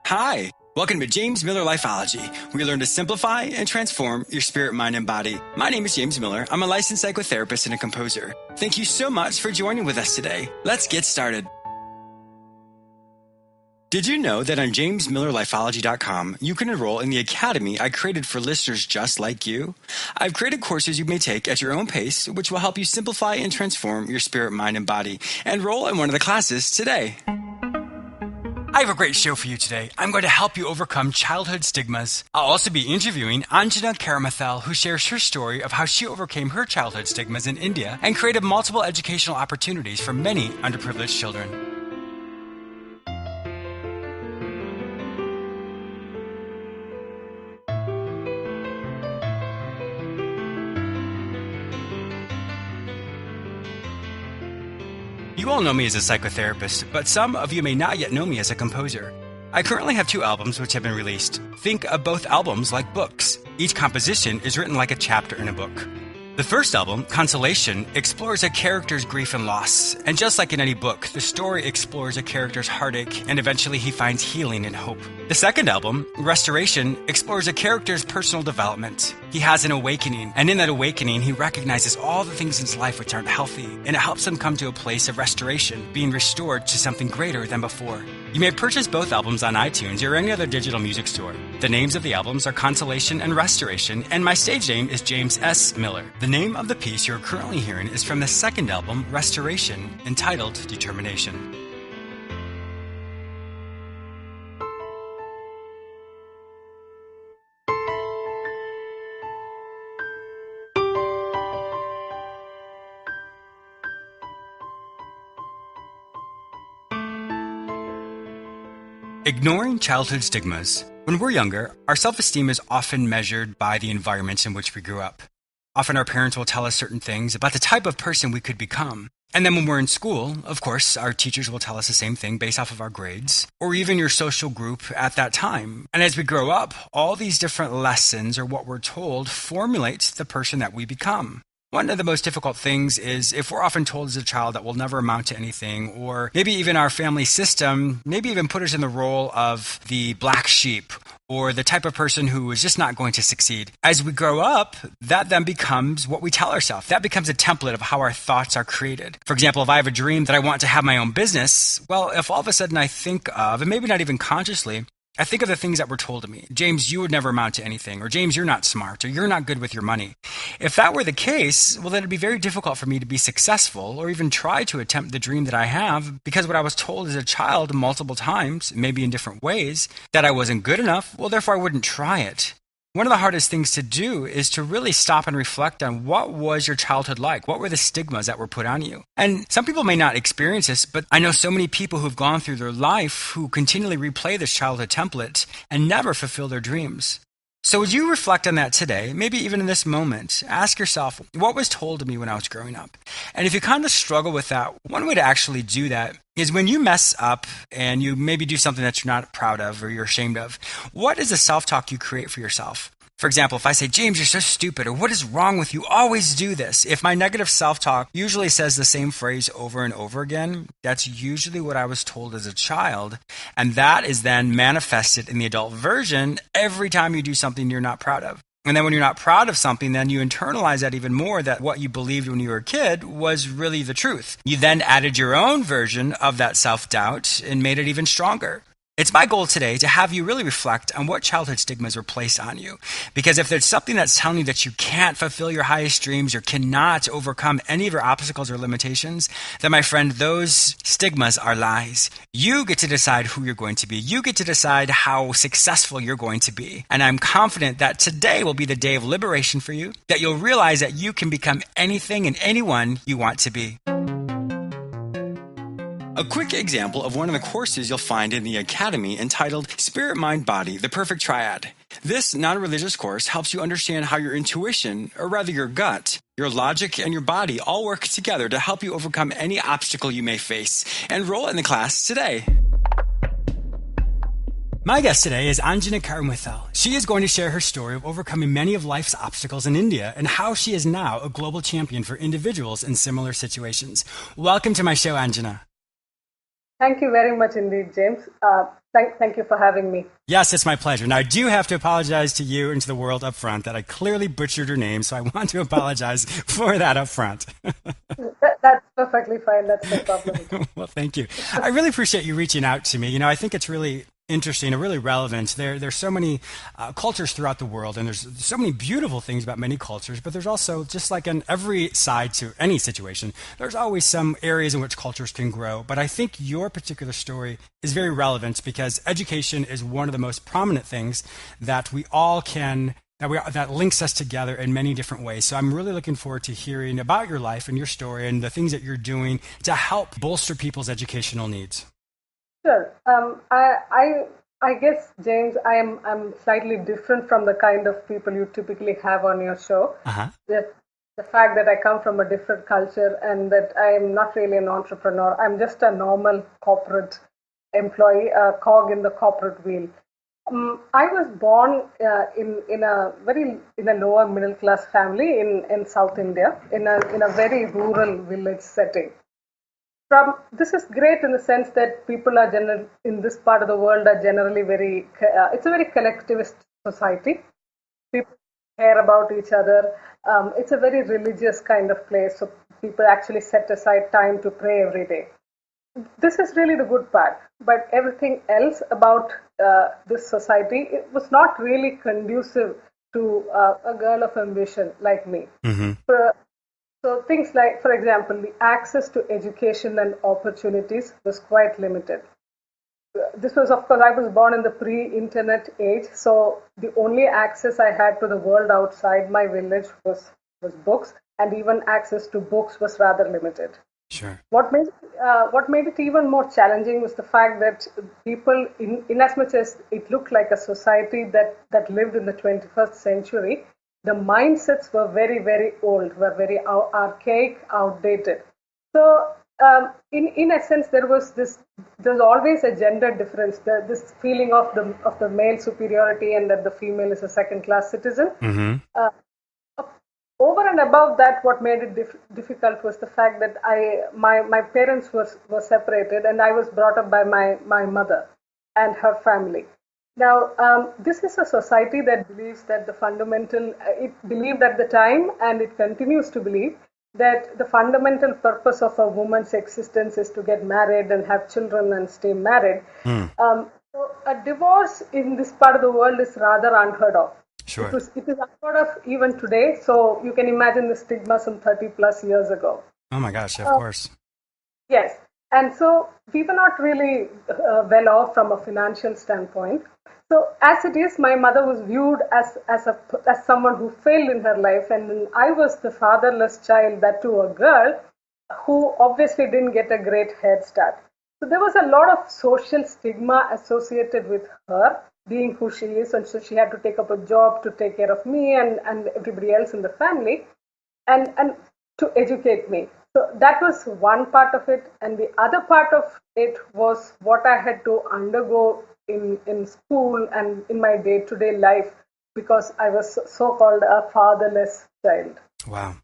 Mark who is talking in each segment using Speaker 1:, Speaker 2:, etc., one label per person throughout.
Speaker 1: Hi, welcome to James Miller Lifeology, where you learn to simplify and transform your spirit, mind, and body. My name is James Miller. I'm a licensed psychotherapist and a composer. Thank you so much for joining with us today. Let's get started. Did you know that on jamesmillerlifeology.com, you can enroll in the academy I created for listeners just like you? I've created courses you may take at your own pace, which will help you simplify and transform your spirit, mind, and body. Enroll in one of the classes today. I have a great show for you today. I'm going to help you overcome childhood stigmas. I'll also be interviewing Anjana Karumathil, who shares her story of how she overcame her childhood stigmas in India and created multiple educational opportunities for many underprivileged children. You all know me as a psychotherapist, but some of you may not yet know me as a composer. I currently have 2 albums which have been released. Think of both albums like books. Each composition is written like a chapter in a book. The first album, Consolation, explores a character's grief and loss. And just like in any book, the story explores a character's heartache, and eventually he finds healing and hope. The second album, Restoration, explores a character's personal development. He has an awakening, and in that awakening, he recognizes all the things in his life which aren't healthy, and it helps him come to a place of restoration, being restored to something greater than before. You may purchase both albums on iTunes or any other digital music store. The names of the albums are Consolation and Restoration, and my stage name is James S. Miller. The name of the piece you're currently hearing is from the second album, Restoration, entitled Determination. Ignoring childhood stigmas. When we're younger, our self-esteem is often measured by the environments in which we grew up. Often our parents will tell us certain things about the type of person we could become. And then when we're in school, of course, our teachers will tell us the same thing based off of our grades, or even your social group at that time. And as we grow up, all these different lessons, or what we're told, formulate the person that we become. One of the most difficult things is if we're often told as a child that we'll never amount to anything, or maybe even our family system, maybe even put us in the role of the black sheep, or the type of person who is just not going to succeed. As we grow up, that then becomes what we tell ourselves. That becomes a template of how our thoughts are created. For example, if I have a dream that I want to have my own business, well, if all of a sudden I think of, and maybe not even consciously, I think of the things that were told to me. James, you would never amount to anything. Or James, you're not smart. Or you're not good with your money. If that were the case, well, then it'd be very difficult for me to be successful or even try to attempt the dream that I have, because what I was told as a child multiple times, maybe in different ways, that I wasn't good enough, well, therefore I wouldn't try it. One of the hardest things to do is to really stop and reflect on what was your childhood like? What were the stigmas that were put on you? And some people may not experience this, but I know so many people who've gone through their life who continually replay this childhood template and never fulfill their dreams. So would you reflect on that today, maybe even in this moment? Ask yourself, what was told to me when I was growing up? And if you kind of struggle with that, one way to actually do that is when you mess up and you maybe do something that you're not proud of or you're ashamed of, what is the self-talk you create for yourself? For example, if I say, James, you're so stupid, or what is wrong with you? Always do this. If my negative self-talk usually says the same phrase over and over again, that's usually what I was told as a child. And that is then manifested in the adult version every time you do something you're not proud of. And then when you're not proud of something, then you internalize that even more, that what you believed when you were a kid was really the truth. You then added your own version of that self-doubt and made it even stronger. It's my goal today to have you really reflect on what childhood stigmas were placed on you. Because if there's something that's telling you that you can't fulfill your highest dreams or cannot overcome any of your obstacles or limitations, then my friend, those stigmas are lies. You get to decide who you're going to be. You get to decide how successful you're going to be. And I'm confident that today will be the day of liberation for you, that you'll realize that you can become anything and anyone you want to be. A quick example of one of the courses you'll find in the Academy entitled Spirit, Mind, Body, The Perfect Triad. This non-religious course helps you understand how your intuition, or rather your gut, your logic, and your body all work together to help you overcome any obstacle you may face. Enroll in the class today. My guest today is Anjana Karumathil. She is going to share her story of overcoming many of life's obstacles in India and how she is now a global champion for individuals in similar situations. Welcome to my show, Anjana.
Speaker 2: Thank you very much indeed, James. Thank you for having me.
Speaker 1: Yes, it's my pleasure. Now, I do have to apologize to you and to the world up front that I clearly butchered your name, so I want to apologize for that up front.
Speaker 2: That's perfectly fine. That's no problem.
Speaker 1: Well, thank you. I really appreciate you reaching out to me. I think it's really interesting and really relevant. There's so many cultures throughout the world, and there's so many beautiful things about many cultures, but there's also, just like on every side to any situation, there's always some areas in which cultures can grow. But I think your particular story is very relevant because education is one of the most prominent things that we all can that links us together in many different ways. So I'm really looking forward to hearing about your life and your story and the things that you're doing to help bolster people's educational needs.
Speaker 2: Sure. I guess, James, I'm slightly different from the kind of people you typically have on your show.
Speaker 1: Uh-huh.
Speaker 2: The fact that I come from a different culture and that I am not really an entrepreneur. I'm just a normal corporate employee, a cog in the corporate wheel. I was born in a lower middle class family in South India in a very rural village setting. This is great in the sense that people are in this part of the world are generally it's a very collectivist society. People care about each other. It's a very religious kind of place, so people actually set aside time to pray every day. This is really the good part, but everything else about this society, it was not really conducive to a girl of ambition like me.
Speaker 1: Mm-hmm.
Speaker 2: So things like, for example, the access to education and opportunities was quite limited. This was, of course, I was born in the pre-internet age, so the only access I had to the world outside my village was books, and even access to books was rather limited.
Speaker 1: Sure.
Speaker 2: What made it even more challenging was the fact that people, in as much as it looked like a society that lived in the 21st century, the mindsets were very, very old, were very archaic, outdated. So, in essence, there's always a gender difference. This feeling of the male superiority and that the female is a second-class citizen.
Speaker 1: Mm-hmm.
Speaker 2: Over and above that, what made it difficult was the fact that my parents were separated, and I was brought up by my mother and her family. Now, this is a society that believes that it believed at the time, and it continues to believe, that the fundamental purpose of a woman's existence is to get married and have children and stay married. So a divorce in this part of the world is rather unheard of.
Speaker 1: Sure.
Speaker 2: It is unheard of even today, so you can imagine the stigma some 30 plus years ago.
Speaker 1: Oh my gosh, of course.
Speaker 2: Yes, and so we were not really well off from a financial standpoint. So as it is, my mother was viewed as someone who failed in her life, and I was the fatherless child, that too a girl, who obviously didn't get a great head start. So there was a lot of social stigma associated with her being who she is, and so she had to take up a job to take care of me and everybody else in the family, and to educate me. So that was one part of it, and the other part of it was what I had to undergo in school and in my day-to-day life, because I was so-called a fatherless child.
Speaker 1: Wow.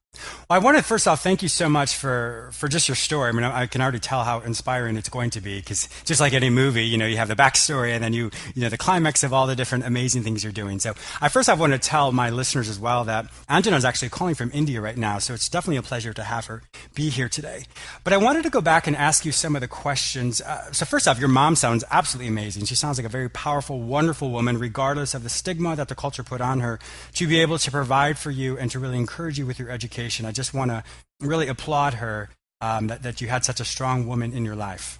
Speaker 1: Well, I want to first off thank you so much for just your story. I mean, I can already tell how inspiring it's going to be, because just like any movie, you have the backstory and then you the climax of all the different amazing things you're doing. So I first off want to tell my listeners as well that Anjana is actually calling from India right now, so it's definitely a pleasure to have her be here today. But I wanted to go back and ask you some of the questions. So first off, your mom sounds absolutely amazing. She sounds like a very powerful, wonderful woman, regardless of the stigma that the culture put on her, to be able to provide for you and to really encourage you with your education. I just want to really applaud her that you had such a strong woman in your life.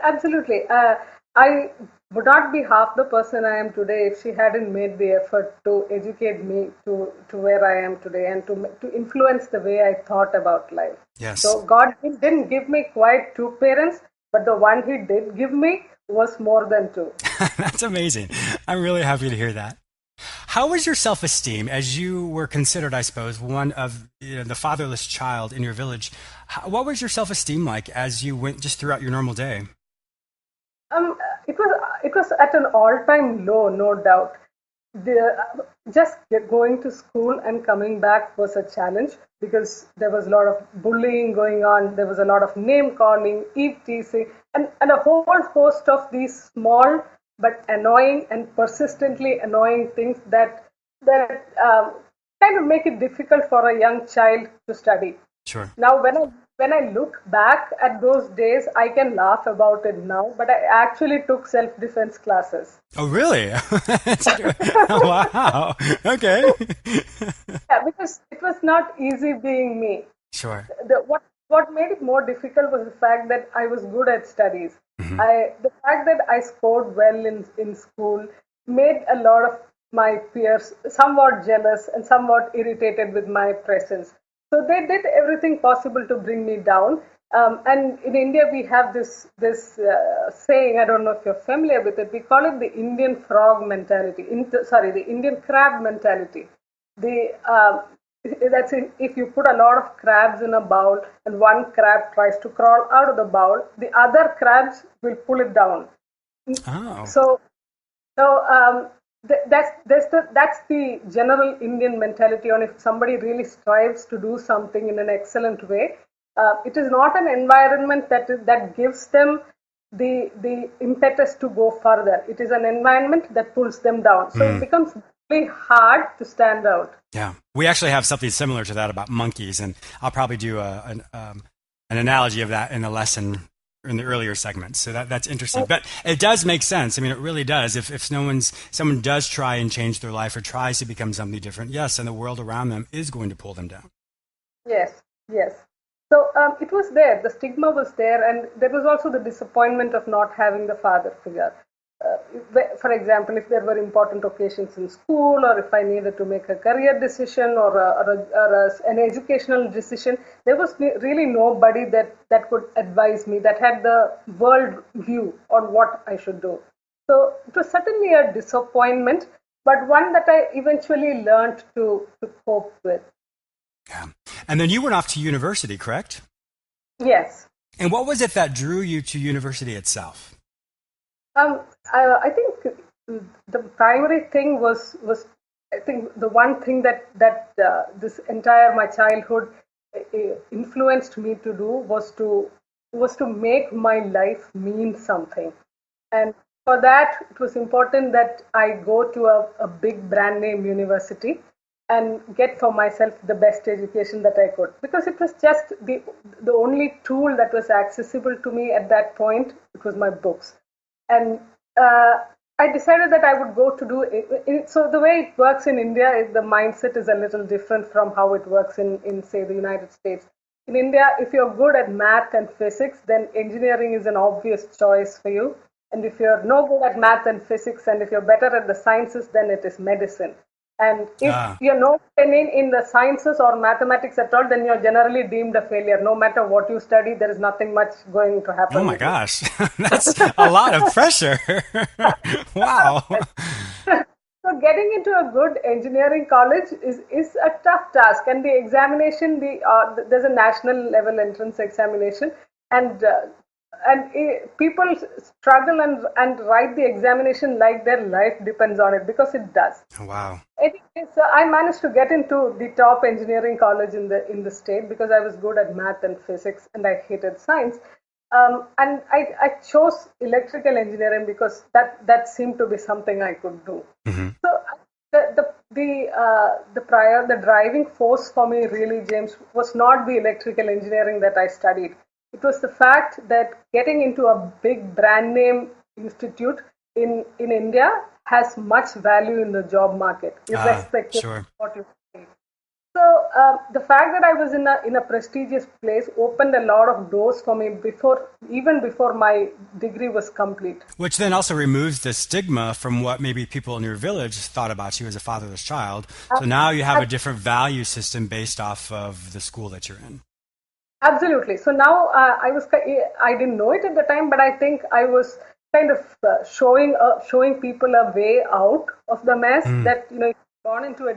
Speaker 2: Absolutely. I would not be half the person I am today if she hadn't made the effort to educate me to where I am today and to influence the way I thought about life.
Speaker 1: Yes.
Speaker 2: So God didn't give me quite two parents, but the one He did give me was more than two.
Speaker 1: That's amazing. I'm really happy to hear that. How was your self-esteem as you were considered, I suppose, one of the fatherless child in your village? What was your self-esteem like as you went just throughout your normal day?
Speaker 2: It was at an all-time low, no doubt. going to school and coming back was a challenge because there was a lot of bullying going on. There was a lot of name calling, eve teasing, and a whole host of these small but annoying and persistently annoying things that kind of make it difficult for a young child to study.
Speaker 1: Sure.
Speaker 2: Now, when I look back at those days, I can laugh about it now, but I actually took self-defense classes.
Speaker 1: Oh, really? Wow. Okay.
Speaker 2: Yeah, because it was not easy being me.
Speaker 1: Sure.
Speaker 2: What made it more difficult was the fact that I was good at studies. The fact that I scored well in school made a lot of my peers somewhat jealous and somewhat irritated with my presence. So they did everything possible to bring me down. And in India, we have this saying. I don't know if you're familiar with it. We call it the Indian frog mentality. The Indian crab mentality. The That's if you put a lot of crabs in a bowl and one crab tries to crawl out of the bowl, the other crabs will pull it down.
Speaker 1: Oh.
Speaker 2: That's the general Indian mentality on if somebody really strives to do something in an excellent way. It is not an environment that gives them the impetus to go further. It is an environment that pulls them down. So it becomes really hard to stand out.
Speaker 1: Yeah, we actually have something similar to that about monkeys, and I'll probably do an analogy of that in a lesson in the earlier segments. So that's interesting, but it does make sense. I mean, it really does. If someone does try and change their life or tries to become something different, yes, and the world around them is going to pull them down.
Speaker 2: Yes. So it was there. The stigma was there, and there was also the disappointment of not having the father figure. For example, if there were important occasions in school, or if I needed to make a career decision or an educational decision, there was really nobody that could advise me, that had the world view on what I should do. So it was certainly a disappointment, but one that I eventually learned to cope with.
Speaker 1: Yeah. And then you went off to university, correct?
Speaker 2: Yes.
Speaker 1: And what was it that drew you to university itself?
Speaker 2: I think the primary thing was I think the one thing that this entire my childhood influenced me to do was to make my life mean something, and for that it was important that I go to a big brand name university and get for myself the best education that I could, because it was just the only tool that was accessible to me at that point. It was my books. And I decided that I would go to do it. So the way it works in India is the mindset is a little different from how it works in say, the United States. In India, if you're good at math and physics, then engineering is an obvious choice for you. And if you're no good at math and physics, and if you're better at the sciences, then it is medicine. And if you're not in the sciences or mathematics at all, then you're generally deemed a failure. No matter what you study, there is nothing much going to happen.
Speaker 1: Oh my gosh, that's a lot of pressure. Wow.
Speaker 2: So getting into a good engineering college is a tough task, and the examination, there's a national level entrance examination, and people struggle and write the examination like their life depends on it, because it does.
Speaker 1: Wow.
Speaker 2: I managed to get into the top engineering college in the state because I was good at math and physics, and I hated science. And I chose electrical engineering because that seemed to be something I could do.
Speaker 1: Mm-hmm.
Speaker 2: So the driving force for me, really, James, was not the electrical engineering that I studied. It was the fact that getting into a big brand name institute in India has much value in the job market, irrespective of what you say. So the fact that I was in a prestigious place opened a lot of doors for me even before my degree was complete.
Speaker 1: Which then also removes the stigma from what maybe people in your village thought about you as a fatherless child. So now you have a different value system based off of the school that you're in.
Speaker 2: Absolutely. So now I didn't know it at the time, but I think I was kind of showing people a way out of the mess. That if you've gone into a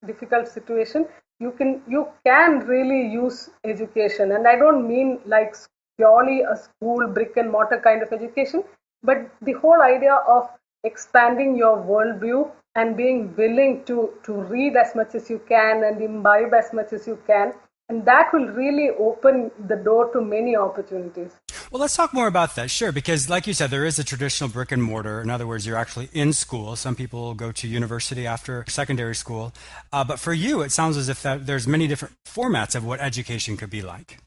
Speaker 2: difficult situation, you can really use education, and I don't mean like purely a school brick and mortar kind of education, but the whole idea of expanding your worldview and being willing to read as much as you can and imbibe as much as you can. And that will really open the door to many opportunities.
Speaker 1: Well, let's talk more about that. Sure, because like you said, there is a traditional brick and mortar. In other words, you're actually in school. Some people go to university after secondary school. But for you, it sounds as if there's many different formats of what education could be like.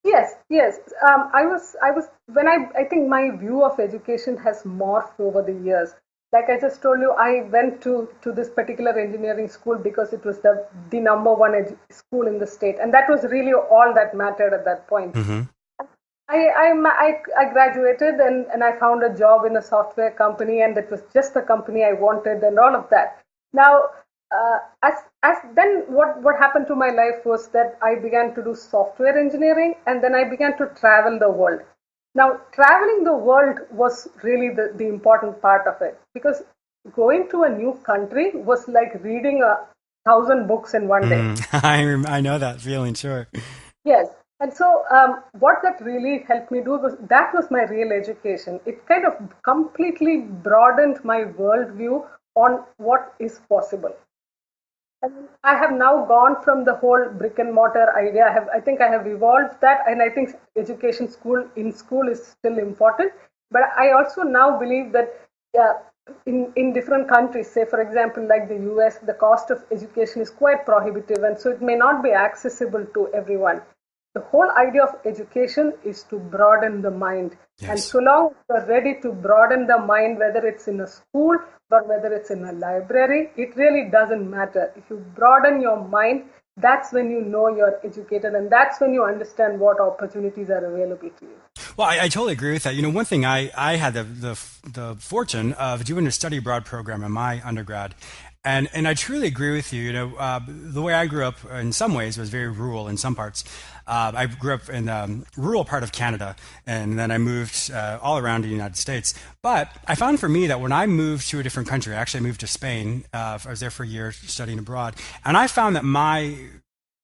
Speaker 2: Yes, yes. I think my view of education has morphed over the years. Like I just told you, I went to this particular engineering school because it was the number one school in the state. And that was really all that mattered at that point.
Speaker 1: Mm-hmm.
Speaker 2: I graduated and I found a job in a software company, and it was just the company I wanted and all of that. Now, as then what happened to my life was that I began to do software engineering, and then I began to travel the world. Now, traveling the world was really the important part of it, because going to a new country was like reading 1,000 books in one day.
Speaker 1: I know that feeling, sure.
Speaker 2: Yes. And so what that really helped me do was my real education. It kind of completely broadened my worldview on what is possible. And I have now gone from the whole brick and mortar idea. I think I have evolved that, and I think education in school is still important. But I also now believe that in different countries, say for example like the US, the cost of education is quite prohibitive, and so it may not be accessible to everyone. The whole idea of education is to broaden the mind.
Speaker 1: Yes.
Speaker 2: And so long as you're ready to broaden the mind, whether it's in a school or whether it's in a library, it really doesn't matter. If you broaden your mind, that's when you know you're educated, and that's when you understand what opportunities are available to you.
Speaker 1: Well, I totally agree with that. You know, one thing I had the fortune of doing a study abroad program in my undergrad. And I truly agree with you. You know, the way I grew up in some ways was very rural in some parts. I grew up in the rural part of Canada, and then I moved all around the United States. But I found for me that when I moved to a different country, I actually moved to Spain. I was there for a year studying abroad. And I found that I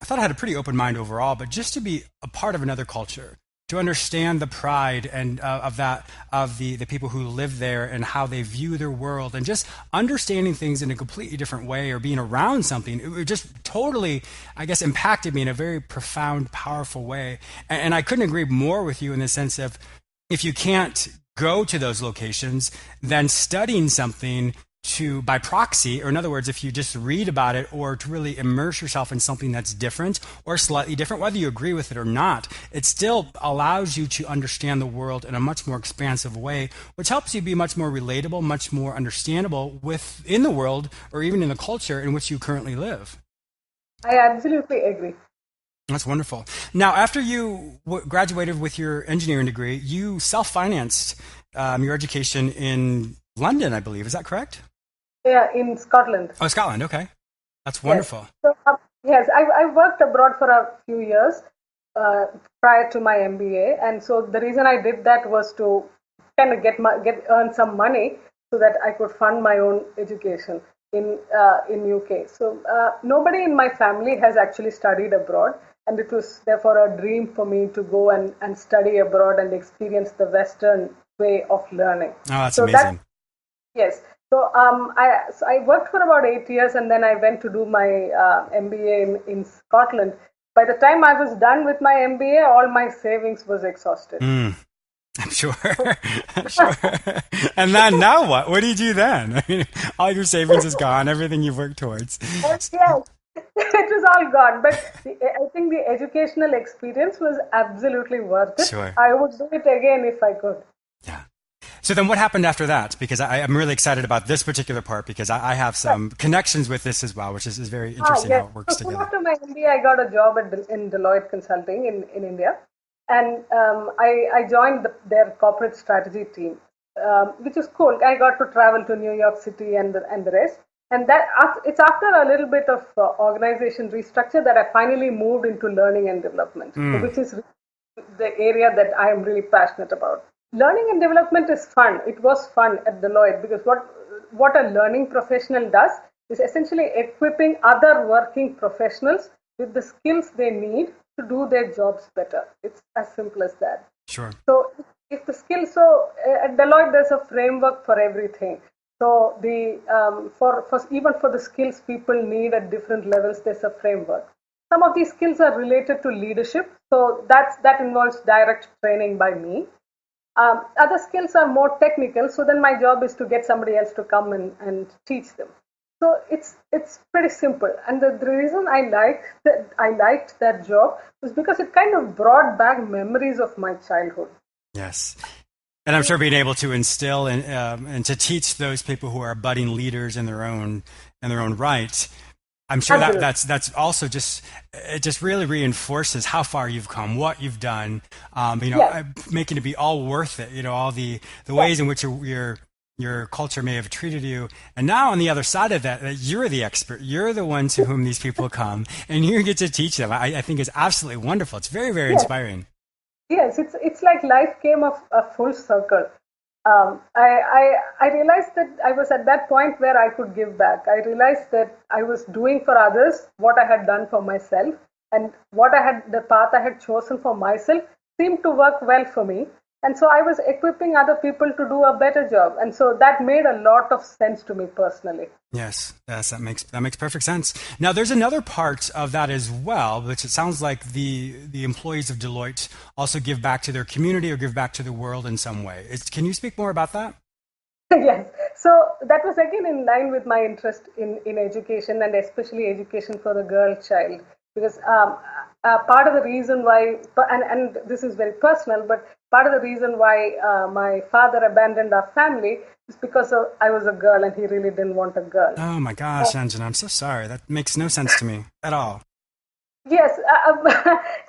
Speaker 1: thought I had a pretty open mind overall, but just to be a part of another culture, to understand the pride and of the people who live there and how they view their world, and just understanding things in a completely different way, or being around something, it just totally, I guess, impacted me in a very profound, powerful way. And I couldn't agree more with you in the sense of, if you can't go to those locations, then studying something by proxy, or in other words, if you just read about it, or to really immerse yourself in something that's different or slightly different, whether you agree with it or not, it still allows you to understand the world in a much more expansive way, which helps you be much more relatable, much more understandable within the world, or even in the culture in which you currently live.
Speaker 2: I absolutely agree.
Speaker 1: That's wonderful. Now, after you graduated with your engineering degree, you self-financed your education in London, I believe. Is that correct?
Speaker 2: Yeah, in Scotland.
Speaker 1: Oh, Scotland. Okay. That's wonderful.
Speaker 2: Yes, yes, I worked abroad for a few years prior to my MBA. And so the reason I did that was to kind of earn some money so that I could fund my own education in UK. So nobody in my family has actually studied abroad. And it was therefore a dream for me to go and study abroad and experience the Western way of learning.
Speaker 1: Oh, that's amazing.
Speaker 2: Yes. So I worked for about 8 years, and then I went to do my MBA in Scotland. By the time I was done with my MBA, all my savings was exhausted.
Speaker 1: I'm sure. I'm sure. And then now what? What do you do then? I mean, all your savings is gone, everything you've worked towards.
Speaker 2: Yes. It was all gone, but I think the educational experience was absolutely worth it.
Speaker 1: Sure.
Speaker 2: I would do it again if I could.
Speaker 1: Yeah. So then what happened after that? Because I'm really excited about this particular part, because I have some connections with this as well, which is very interesting how it works together.
Speaker 2: After my MBA, I got a job in Deloitte Consulting in India. And I joined their corporate strategy team, which is cool. I got to travel to New York City and the rest. And it's after a little bit of organization restructure that I finally moved into learning and development, which is the area that I am really passionate about. Learning and development is fun. It was fun at Deloitte, because what a learning professional does is essentially equipping other working professionals with the skills they need to do their jobs better. It's as simple as that.
Speaker 1: Sure.
Speaker 2: So at Deloitte, there's a framework for everything. So for even for the skills people need at different levels, there's a framework. Some of these skills are related to leadership, so that involves direct training by me. Other skills are more technical, so then my job is to get somebody else to come and teach them. So it's pretty simple. And the reason I liked that job was because it kind of brought back memories of my childhood.
Speaker 1: Yes. And I'm sure being able to instill and to teach those people who are budding leaders in their own right, I'm sure that that's also it just really reinforces how far you've come, what you've done, making it be all worth it. All the ways in which your culture may have treated you, and now on the other side of that, you're the expert. You're the one to whom these people come, and you get to teach them. I think it's absolutely wonderful. It's very, very inspiring.
Speaker 2: Yes, it's like life came a full circle. I realized that I was at that point where I could give back. I realized that I was doing for others what I had done for myself, and the path I had chosen for myself seemed to work well for me. And so I was equipping other people to do a better job. And so that made a lot of sense to me personally.
Speaker 1: Yes, that makes perfect sense. Now, there's another part of that as well, which it sounds like the employees of Deloitte also give back to their community or give back to the world in some way. Can you speak more about that?
Speaker 2: Yes. So that was again in line with my interest in education, and especially education for the girl child. Because part of the reason why, and this is very personal, but part of the reason why my father abandoned our family is because I was a girl and he really didn't want a girl.
Speaker 1: Oh my gosh, Anjana, I'm so sorry. That makes no sense to me at all.
Speaker 2: Yes,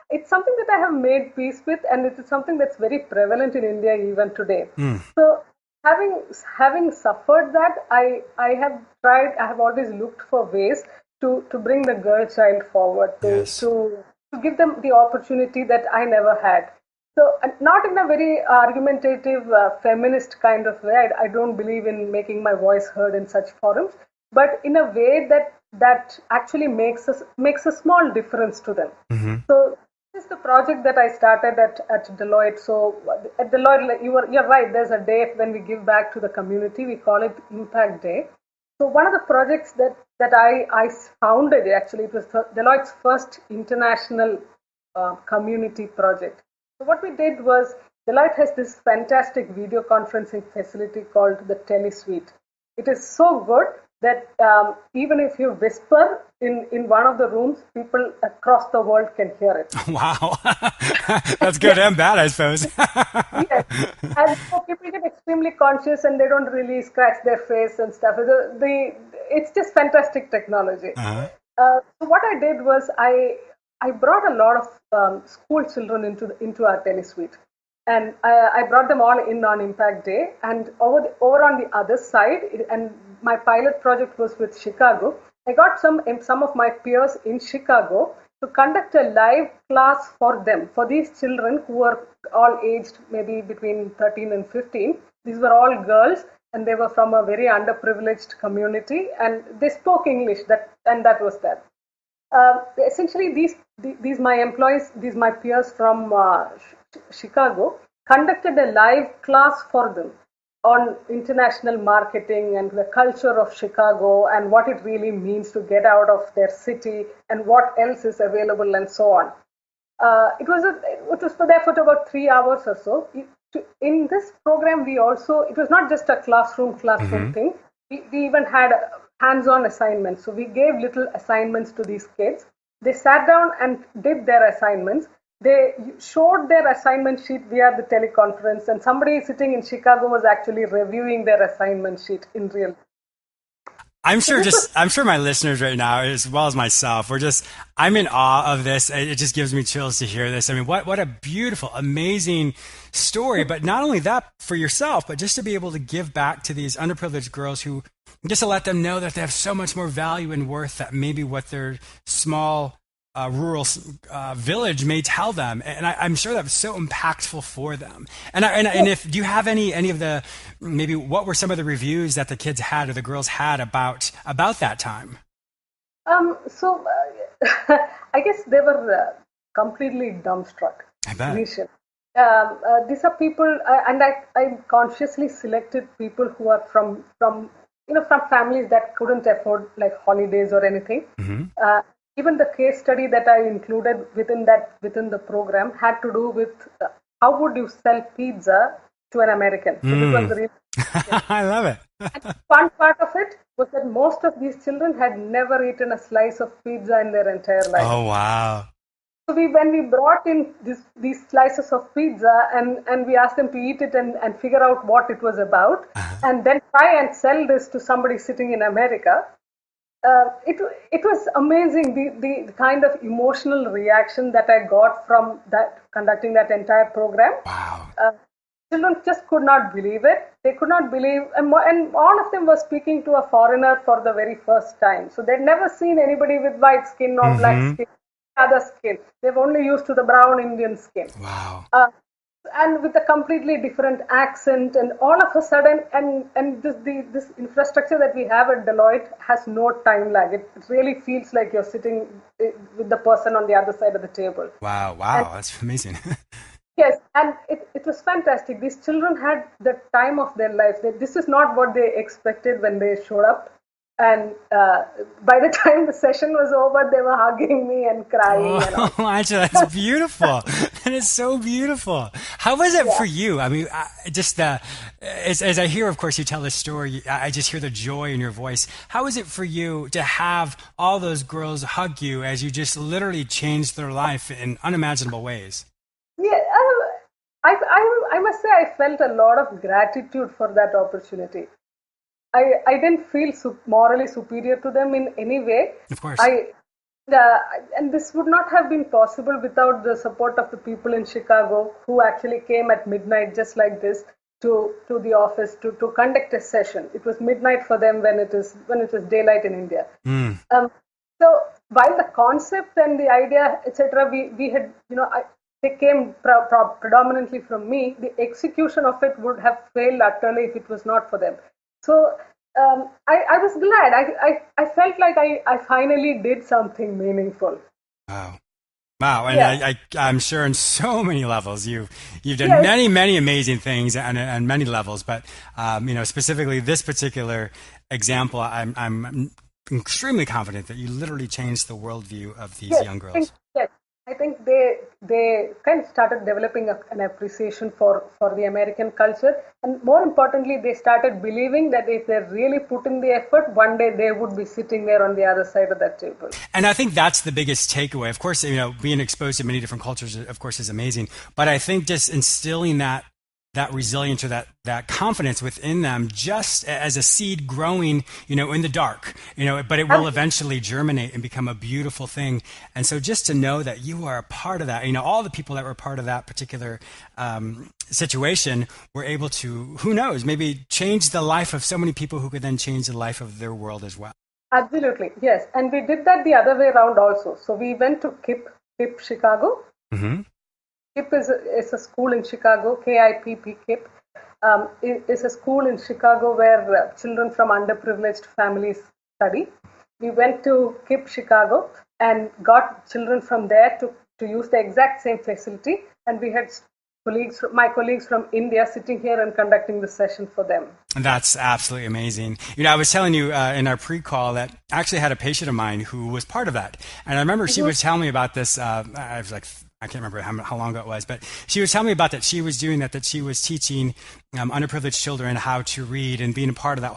Speaker 2: it's something that I have made peace with, and it is something that's very prevalent in India even today. So having suffered that, I have always looked for ways to bring the girl child forward, to give them the opportunity that I never had. So not in a very argumentative feminist kind of way. I don't believe in making my voice heard in such forums, but in a way that actually makes a small difference to them. Mm-hmm. So this is the project that I started at Deloitte. So at Deloitte, you're right. There's a day when we give back to the community. We call it Impact Day. So one of the projects that I founded, actually, it was Deloitte's first international community project. So what we did was, Deloitte has this fantastic video conferencing facility called the TeleSuite. It is so good that even if you whisper in one of the rooms, people across the world can hear it.
Speaker 1: Wow. That's good and bad, I suppose.
Speaker 2: Yes. And so people get extremely conscious and they don't really scratch their face and stuff. It's just fantastic technology. Uh-huh. So what I did was I brought a lot of school children into our TeleSuite. And I brought them all in on Impact Day. And over on the other side, and my pilot project was with Chicago, I got some of my peers in Chicago to conduct a live class for them, for these children who were all aged maybe between 13 and 15. These were all girls, and they were from a very underprivileged community, and they spoke English. That was that. Essentially, these my peers from Chicago conducted a live class for them on international marketing and the culture of Chicago and what it really means to get out of their city and what else is available and so on. It was there for about 3 hours or so. In this program, it was not just a classroom mm-hmm. thing. We even had hands-on assignments. So we gave little assignments to these kids. They sat down and did their assignments. They showed their assignment sheet via the teleconference, and somebody sitting in Chicago was actually reviewing their assignment sheet in real time.
Speaker 1: I'm sure my listeners right now, as well as myself, I'm in awe of this. It just gives me chills to hear this. I mean, what a beautiful, amazing story. But not only that for yourself, but just to be able to give back to these underprivileged girls who, just to let them know that they have so much more value and worth that maybe what their small rural village may tell them, and I'm sure that was so impactful for them. And if do you have any of the, maybe what were some of the reviews that the kids had or the girls had about that time?
Speaker 2: So I guess they were completely dumbstruck.
Speaker 1: I bet.
Speaker 2: Initially. These are people, and I consciously selected people who are from from families that couldn't afford like holidays or anything.
Speaker 1: Hmm.
Speaker 2: Uh, Even the case study that I included within the program had to do with how would you sell pizza to an American. So this was
Speaker 1: Mm.
Speaker 2: the real.
Speaker 1: I love it.
Speaker 2: And the fun part of it was that most of these children had never eaten a slice of pizza in their entire life.
Speaker 1: Oh, wow.
Speaker 2: So when we brought in these slices of pizza and we asked them to eat it and figure out what it was about,
Speaker 1: Uh-huh.
Speaker 2: and then try and sell this to somebody sitting in America, it was amazing the kind of emotional reaction that I got from that conducting that entire program.
Speaker 1: Wow.
Speaker 2: Uh, Children just could not believe it. They could not believe, and all of them were speaking to a foreigner for the very first time. So they'd never seen anybody with white skin or black
Speaker 1: Hmm.
Speaker 2: skin, other skin. They've only used to the brown Indian skin.
Speaker 1: Wow.
Speaker 2: Uh, and with a completely different accent, and all of a sudden, and this infrastructure that we have at Deloitte has no time lag. It really feels like you're sitting with the person on the other side of the table.
Speaker 1: Wow.
Speaker 2: And
Speaker 1: Wow. That's amazing.
Speaker 2: yes, and it was fantastic. These children had the time of their lives. This is not what they expected when they showed up. And by the time the session was over, they were hugging me and crying and
Speaker 1: Oh,
Speaker 2: all.
Speaker 1: Angela, that's beautiful. That is so beautiful. How was it
Speaker 2: Yeah.
Speaker 1: for you? I mean, just as I hear, of course, you tell this story, I just hear the joy in your voice. How is it for you to have all those girls hug you as you just literally changed their life in unimaginable ways?
Speaker 2: Yeah, I must say I felt a lot of gratitude for that opportunity. I didn't feel morally superior to them in any way.
Speaker 1: Of course.
Speaker 2: I and this would not have been possible without the support of the people in Chicago who actually came at midnight just like this to the office to conduct a session. It was midnight for them when it was daylight in India.
Speaker 1: Mm.
Speaker 2: Um, so while the concept and the idea, etc., we had, they came predominantly from me. The execution of it would have failed utterly if it was not for them. So I was glad. I felt like I finally did something meaningful.
Speaker 1: Wow. Wow, and
Speaker 2: Yeah,
Speaker 1: I'm sure in so many levels you've done
Speaker 2: yes,
Speaker 1: many amazing things and many levels, but specifically this particular example, I'm extremely confident that you literally changed the worldview of these
Speaker 2: yes.
Speaker 1: young
Speaker 2: I think
Speaker 1: girls.
Speaker 2: yes. I think they kind of started developing an appreciation for the American culture, and more importantly, they started believing that if they really put in the effort, one day they would be sitting there on the other side of that table.
Speaker 1: And I think that's the biggest takeaway. Of course, being exposed to many different cultures, of course, is amazing. But I think just instilling that resilience or that confidence within them, just as a seed growing, in the dark, but it will eventually germinate and become a beautiful thing. And so, just to know that you are a part of that, all the people that were part of that particular situation were able to, who knows, maybe change the life of so many people who could then change the life of their world as well.
Speaker 2: Absolutely, yes. And we did that the other way around also. So we went to KIPP Chicago.
Speaker 1: Hmm.
Speaker 2: KIPP is a school in Chicago, KIPP KIPP. Is a school in Chicago where children from underprivileged families study. We went to KIPP Chicago and got children from there to use the exact same facility. And we had my colleagues from India sitting here and conducting the session for them.
Speaker 1: That's absolutely amazing. I was telling you in our pre-call that I actually had a patient of mine who was part of that. And I remember she was telling me about this. I was like, I can't remember how long ago it was, but she was telling me about that she was doing that she was teaching underprivileged children how to read and being a part of that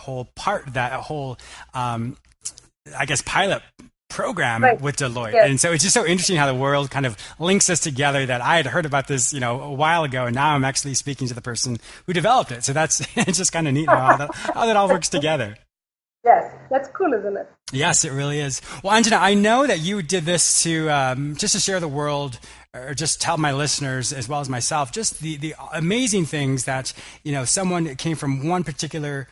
Speaker 1: whole, I guess, pilot program
Speaker 2: Right.
Speaker 1: with Deloitte.
Speaker 2: Yes.
Speaker 1: And so it's just so interesting how the world kind of links us together, that I had heard about this, a while ago, and now I'm actually speaking to the person who developed it. So that's it's just kind of neat how that all works together.
Speaker 2: Yes. That's cool, isn't it?
Speaker 1: Yes, it really is. Well, Anjana, I know that you did this to just to share the world, or just tell my listeners as well as myself, just the amazing things that someone that came from one particular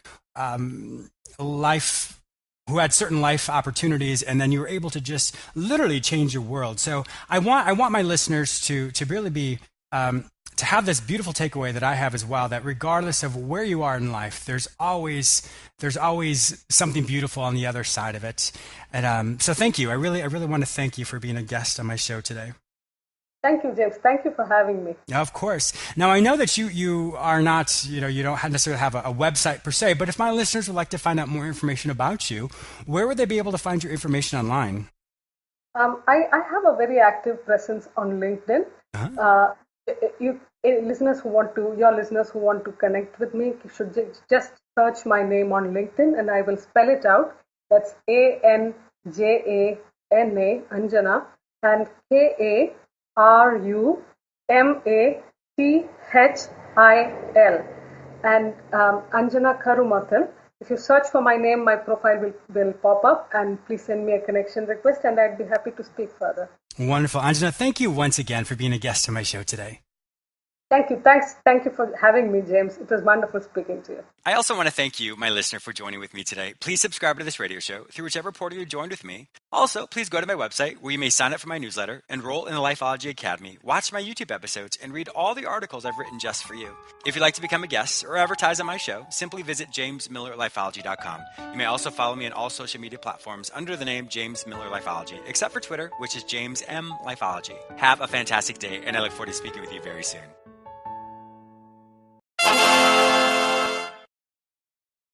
Speaker 1: life, who had certain life opportunities, and then you were able to just literally change your world. So I want my listeners to really be to have this beautiful takeaway that I have as well, that regardless of where you are in life, there's always something beautiful on the other side of it. And so thank you. I really want to thank you for being a guest on my show today.
Speaker 2: Thank you, James. Thank you for having me.
Speaker 1: Of course. Now, I know that you are not, you don't necessarily have a website per se, but if my listeners would like to find out more information about you, where would they be able to find your information online?
Speaker 2: I have a very active presence on LinkedIn.
Speaker 1: Uh-huh.
Speaker 2: Your listeners who want to connect with me should just search my name on LinkedIn, and I will spell it out. That's Anjana, Anjana, and Karumathil, and Anjana Karumathil. If you search for my name, my profile will pop up, and please send me a connection request, and I'd be happy to speak further.
Speaker 1: Wonderful. Anjana, thank you once again for being a guest on my show today.
Speaker 2: Thank you. Thank you for having me, James. It was wonderful speaking to you.
Speaker 1: I also want to thank you, my listener, for joining with me today. Please subscribe to this radio show through whichever portal you joined with me. Also, please go to my website where you may sign up for my newsletter, enroll in the Lifeology Academy, watch my YouTube episodes, and read all the articles I've written just for you. If you'd like to become a guest or advertise on my show, simply visit jamesmillerlifeology.com. You may also follow me on all social media platforms under the name James Miller Lifeology, except for Twitter, which is James M. Lifeology. Have a fantastic day, and I look forward to speaking with you very soon.